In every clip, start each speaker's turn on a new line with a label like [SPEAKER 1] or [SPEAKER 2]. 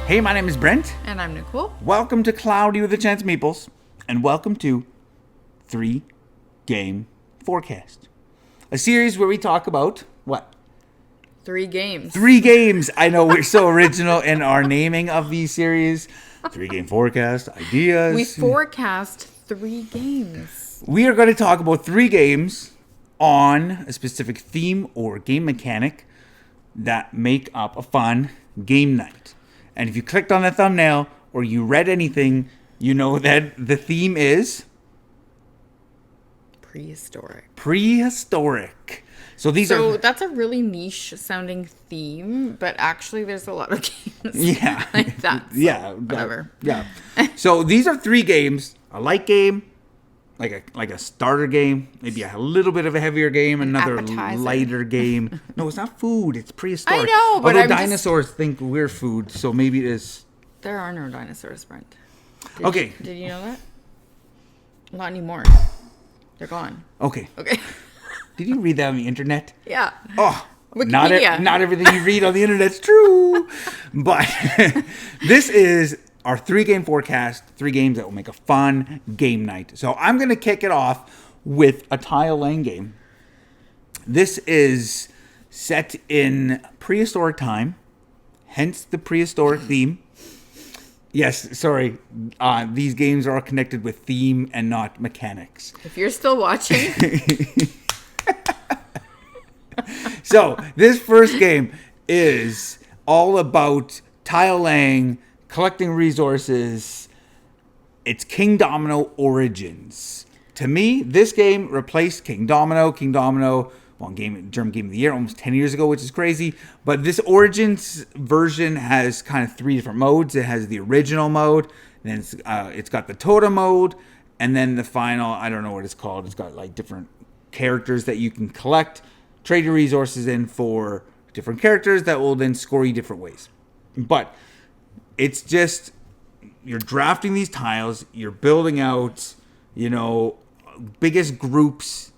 [SPEAKER 1] Hey, my name is Brent.
[SPEAKER 2] And I'm Nicole.
[SPEAKER 1] Welcome to Cloudy with a Chance of Meeples. And welcome to 3 Game Forecast. A series where we talk about, what?
[SPEAKER 2] 3 games.
[SPEAKER 1] 3 games. I know we're so original in our naming of these series. 3 Game Forecast, ideas.
[SPEAKER 2] We forecast 3 games.
[SPEAKER 1] We are going to talk about 3 games on a specific theme or game mechanic that make up a fun game night. And if you clicked on the thumbnail or you read anything, you know that the theme is
[SPEAKER 2] Prehistoric.
[SPEAKER 1] Prehistoric. So
[SPEAKER 2] that's a really niche sounding theme, but actually there's a lot of games like that. So
[SPEAKER 1] yeah.
[SPEAKER 2] Whatever.
[SPEAKER 1] Yeah. So these are 3 games. A light game, like a starter game, maybe a little bit of a heavier game, another
[SPEAKER 2] appetizer.
[SPEAKER 1] Lighter game. No, it's not food. It's prehistoric.
[SPEAKER 2] I know, but
[SPEAKER 1] although dinosaurs think we're food, so maybe it is.
[SPEAKER 2] There are no dinosaurs, Brent.
[SPEAKER 1] Okay.
[SPEAKER 2] Did you know that? Not anymore. They're gone.
[SPEAKER 1] Okay.
[SPEAKER 2] Okay.
[SPEAKER 1] Did you read that on the internet?
[SPEAKER 2] Yeah.
[SPEAKER 1] Oh,
[SPEAKER 2] Wikipedia.
[SPEAKER 1] not everything you read on the internet's true. But this is our 3 game forecast, 3 games that will make a fun game night. So I'm going to kick it off with a tile laying game. This is set in prehistoric time, hence the prehistoric theme. Yes, sorry. These games are all connected with theme and not mechanics.
[SPEAKER 2] If you're still watching.
[SPEAKER 1] So this first game is all about tile laying, collecting resources. It's King Domino Origins. To me, this game replaced King Domino. King Domino, German Game of the Year almost 10 years ago, which is crazy. But this Origins version has kind of 3 different modes. It has the original mode, then it's got the totem mode, and then the final, I don't know what it's called. It's got like different characters that you can collect, trade your resources in for different characters that will then score you different ways. But it's just, you're drafting these tiles, you're building out, biggest groups,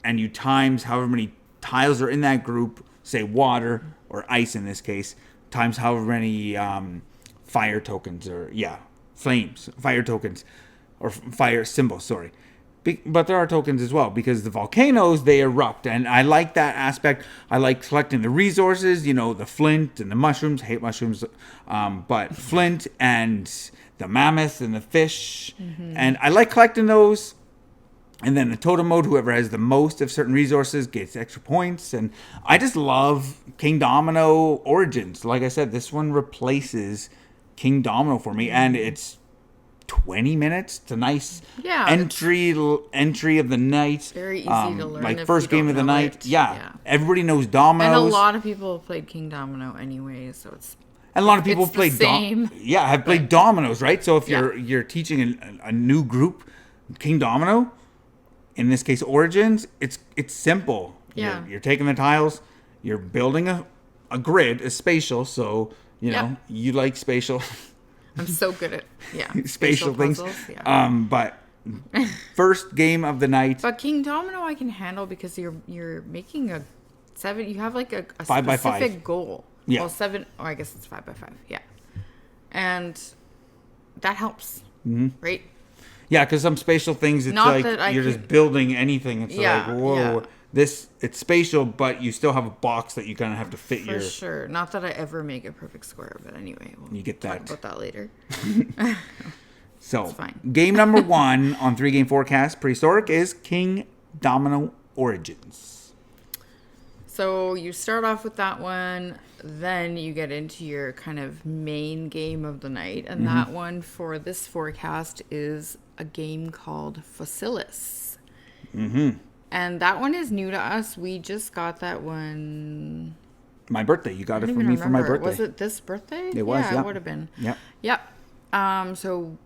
[SPEAKER 1] and you times however many tiles are in that group, say water or ice in this case, times however many fire tokens fire tokens or fire symbols, sorry. But there are tokens as well, because the volcanoes, they erupt. And I like that aspect. I like collecting the resources, the flint and the mushrooms. I hate mushrooms. But flint and the mammoth and the fish. Mm-hmm. And I like collecting those. And then the totem mode, whoever has the most of certain resources gets extra points. And I just love King Domino Origins. Like I said, this one replaces King Domino for me. And it's 20 minutes. It's a nice entry of the night.
[SPEAKER 2] Very easy to learn.
[SPEAKER 1] Like first game of the night. Yeah. Everybody knows dominoes.
[SPEAKER 2] And a lot of people have played King Domino anyway, so it's.
[SPEAKER 1] And a lot of people have played have played dominoes, right? So if you're teaching a new group King Domino, in this case Origins, it's simple.
[SPEAKER 2] Yeah.
[SPEAKER 1] You're taking the tiles, you're building a grid, a spatial, so you like spatial.
[SPEAKER 2] I'm so good at
[SPEAKER 1] spatial things.
[SPEAKER 2] Puzzles, yeah.
[SPEAKER 1] But first game of the night.
[SPEAKER 2] But King Domino I can handle because you're making a 7. You have like a
[SPEAKER 1] 5 by
[SPEAKER 2] specific
[SPEAKER 1] 5
[SPEAKER 2] goal.
[SPEAKER 1] Yeah.
[SPEAKER 2] Well, 7. Oh, I guess it's 5 by 5. Yeah. And that helps, right?
[SPEAKER 1] Yeah, because some spatial things, it's
[SPEAKER 2] Not
[SPEAKER 1] like you're just building anything. It's like, whoa. Yeah. It's spatial, but you still have a box that you kind of have to fit
[SPEAKER 2] For sure. Not that I ever make a perfect square, but anyway, we'll
[SPEAKER 1] you get that.
[SPEAKER 2] talk about that later.
[SPEAKER 1] So, game number 1 on 3 game forecast prehistoric is King Domino Origins.
[SPEAKER 2] So you start off with that one, then you get into your kind of main game of the night, and that one for this forecast is a game called Fossilis.
[SPEAKER 1] Mm-hmm.
[SPEAKER 2] And that one is new to us. We just got that one.
[SPEAKER 1] My birthday. You got it from me for my birthday.
[SPEAKER 2] Was it this birthday?
[SPEAKER 1] It was, yeah.
[SPEAKER 2] It would have been.
[SPEAKER 1] Yep.
[SPEAKER 2] So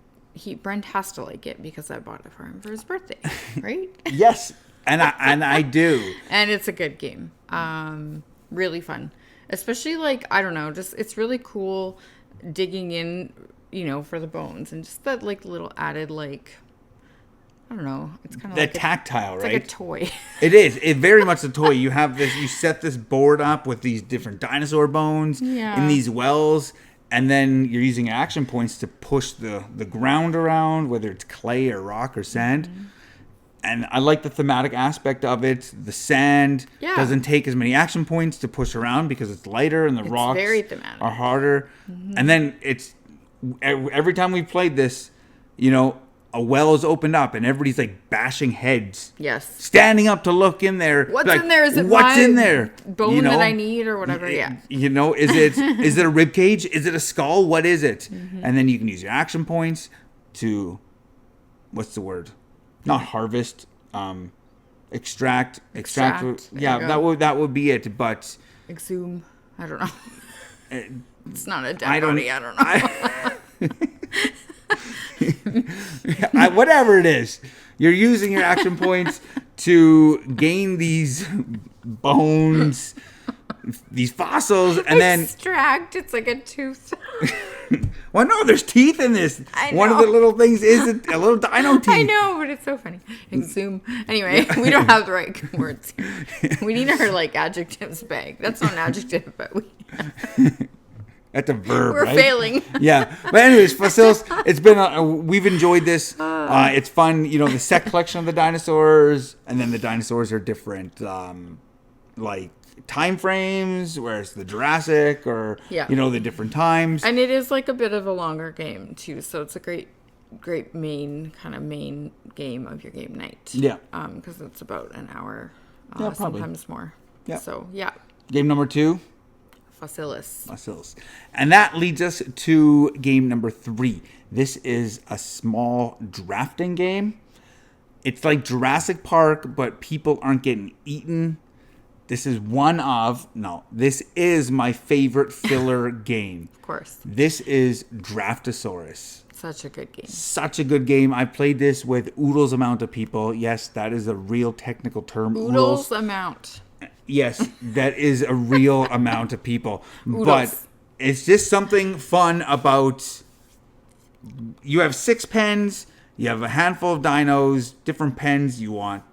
[SPEAKER 2] Brent has to like it because I bought it for him for his birthday, right?
[SPEAKER 1] Yes. And I do.
[SPEAKER 2] And it's a good game. Really fun. Especially I don't know, just it's really cool digging in, for the bones and just that little added I don't know. It's kind of
[SPEAKER 1] that tactile, right?
[SPEAKER 2] Like a toy.
[SPEAKER 1] It is. It very much a toy. You have this. You set this board up with these different dinosaur bones in these wells, And then you're using action points to push the ground around, whether it's clay or rock or sand. And I like the thematic aspect of it. The sand doesn't take as many action points to push around because it's lighter, and the rocks
[SPEAKER 2] very thematic.
[SPEAKER 1] are harder. And then it's every time we played this, a well is opened up and everybody's like bashing heads.
[SPEAKER 2] Yes.
[SPEAKER 1] Standing up to look in there.
[SPEAKER 2] What's
[SPEAKER 1] like,
[SPEAKER 2] in there? Is it
[SPEAKER 1] what's
[SPEAKER 2] my
[SPEAKER 1] in there?
[SPEAKER 2] bone that I need or whatever? Yeah.
[SPEAKER 1] Is it a rib cage? Is it a skull? What is it? And then you can use your action points to, what's the word? Not harvest, extract. Yeah, that would be it. But
[SPEAKER 2] exhume. I don't know. It's not a dead body. I don't know.
[SPEAKER 1] Whatever it is, you're using your action points to gain these bones, these fossils, and then
[SPEAKER 2] extract. It's like a tooth.
[SPEAKER 1] Well, no, there's teeth in this.
[SPEAKER 2] I know.
[SPEAKER 1] One of the little things is a little dino teeth.
[SPEAKER 2] I know, but it's so funny. Exhume. Anyway, we don't have the right words here. We need our adjectives bag. That's not an adjective, but we.
[SPEAKER 1] That's a verb.
[SPEAKER 2] We're
[SPEAKER 1] right?
[SPEAKER 2] failing.
[SPEAKER 1] Yeah, but anyways, fossils. It's been we've enjoyed this. It's fun. The set collection of the dinosaurs, and then the dinosaurs are different, time frames. Whereas the Jurassic, or the different times.
[SPEAKER 2] And it is like a bit of a longer game too, so it's a great main game of your game night.
[SPEAKER 1] Yeah.
[SPEAKER 2] Because it's about an hour,
[SPEAKER 1] probably.
[SPEAKER 2] sometimes more.
[SPEAKER 1] Yeah.
[SPEAKER 2] So yeah.
[SPEAKER 1] Game number 2.
[SPEAKER 2] Fossilis.
[SPEAKER 1] And that leads us to game number 3. This is a small drafting game. It's like Jurassic Park, but people aren't getting eaten. This is this is my favorite filler game.
[SPEAKER 2] Of course.
[SPEAKER 1] This is Draftosaurus.
[SPEAKER 2] Such a good game.
[SPEAKER 1] Such a good game. I played this with oodles amount of people. Yes, that is a real technical term.
[SPEAKER 2] Oodles amount.
[SPEAKER 1] Yes, that is a real amount of people.
[SPEAKER 2] Oodles.
[SPEAKER 1] But it's just something fun about, you have 6 pens, you have a handful of dinos, different pens, you want,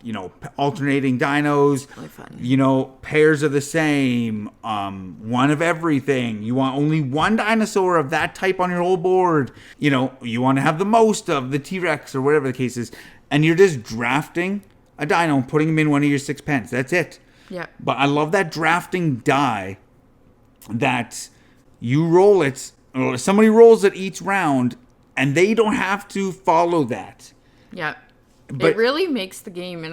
[SPEAKER 1] alternating dinos,
[SPEAKER 2] really fun.
[SPEAKER 1] Pairs of the same, one of everything. You want only one dinosaur of that type on your whole board. You want to have the most of the T-Rex or whatever the case is. And you're just drafting a dino and putting him in one of your 6 pens. That's it.
[SPEAKER 2] Yeah.
[SPEAKER 1] But I love that drafting die that you roll it, or somebody rolls it each round, and they don't have to follow that.
[SPEAKER 2] Yeah.
[SPEAKER 1] But
[SPEAKER 2] it really makes the game,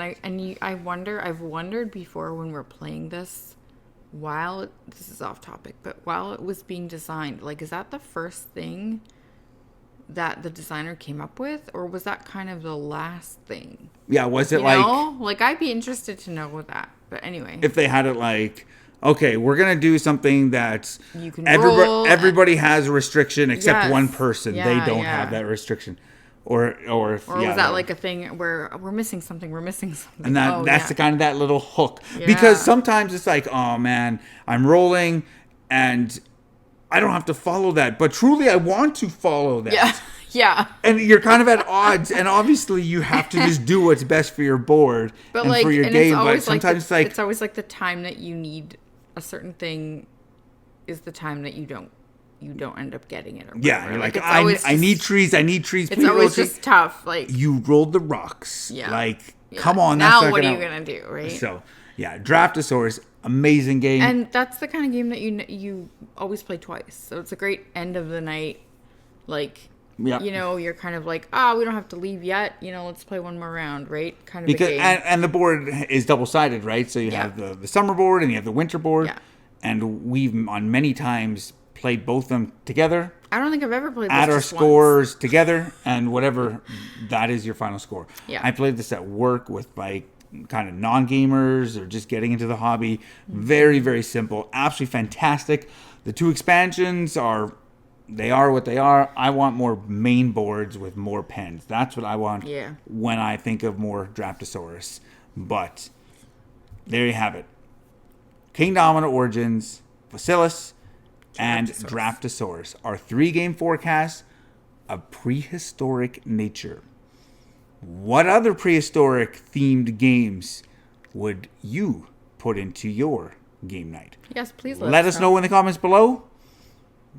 [SPEAKER 2] I've wondered before when we're playing this, this is off topic, but while it was being designed, is that the first thing that the designer came up with, or was that kind of the last thing?
[SPEAKER 1] Yeah, was it
[SPEAKER 2] I'd be interested to know that. But anyway,
[SPEAKER 1] if they had it okay, we're gonna do something that
[SPEAKER 2] you can
[SPEAKER 1] everybody has a restriction except one person.
[SPEAKER 2] Yeah,
[SPEAKER 1] they don't have that restriction, or
[SPEAKER 2] was that a thing where we're missing something?
[SPEAKER 1] And that's the kind of that little hook, because sometimes it's oh man, I'm rolling and I don't have to follow that, but truly I want to follow that.
[SPEAKER 2] Yeah. Yeah.
[SPEAKER 1] And you're kind of at odds, and obviously you have to just do what's best for your board and for your game. But sometimes
[SPEAKER 2] it's always the time that you need a certain thing is the time that you don't end up getting it. Or
[SPEAKER 1] you're I need trees.
[SPEAKER 2] It's always just tough.
[SPEAKER 1] You rolled the rocks.
[SPEAKER 2] Yeah.
[SPEAKER 1] Come on.
[SPEAKER 2] Now what are you gonna do, right?
[SPEAKER 1] So Draftosaurus, amazing game.
[SPEAKER 2] And that's the kind of game that you always play twice. So it's a great end of the night. You're kind of we don't have to leave yet. Let's play one more round, right? Kind of
[SPEAKER 1] because
[SPEAKER 2] a game.
[SPEAKER 1] And the board is double-sided, right? So you have the summer board and you have the winter board. Yeah. And we've on many times played both of them together.
[SPEAKER 2] I don't think I've ever played this
[SPEAKER 1] add our scores together, and whatever that is your final score.
[SPEAKER 2] Yeah.
[SPEAKER 1] I played this at work with kind of non-gamers or just getting into the hobby. Mm-hmm. Very, very simple. Absolutely fantastic. The 2 expansions they are what they are. I want more main boards with more pens. That's what I want when I think of more Draftosaurus. But there you have it. King Domino Origins, Fossilis, and Draftosaurus are 3-game forecasts of prehistoric nature. What other prehistoric themed games would you put into your game night?
[SPEAKER 2] Yes, please
[SPEAKER 1] let us know in the comments below.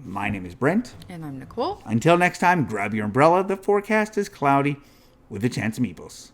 [SPEAKER 1] My name is Brent.
[SPEAKER 2] And I'm Nicole.
[SPEAKER 1] Until next time, grab your umbrella. The forecast is cloudy with a chance of meeples.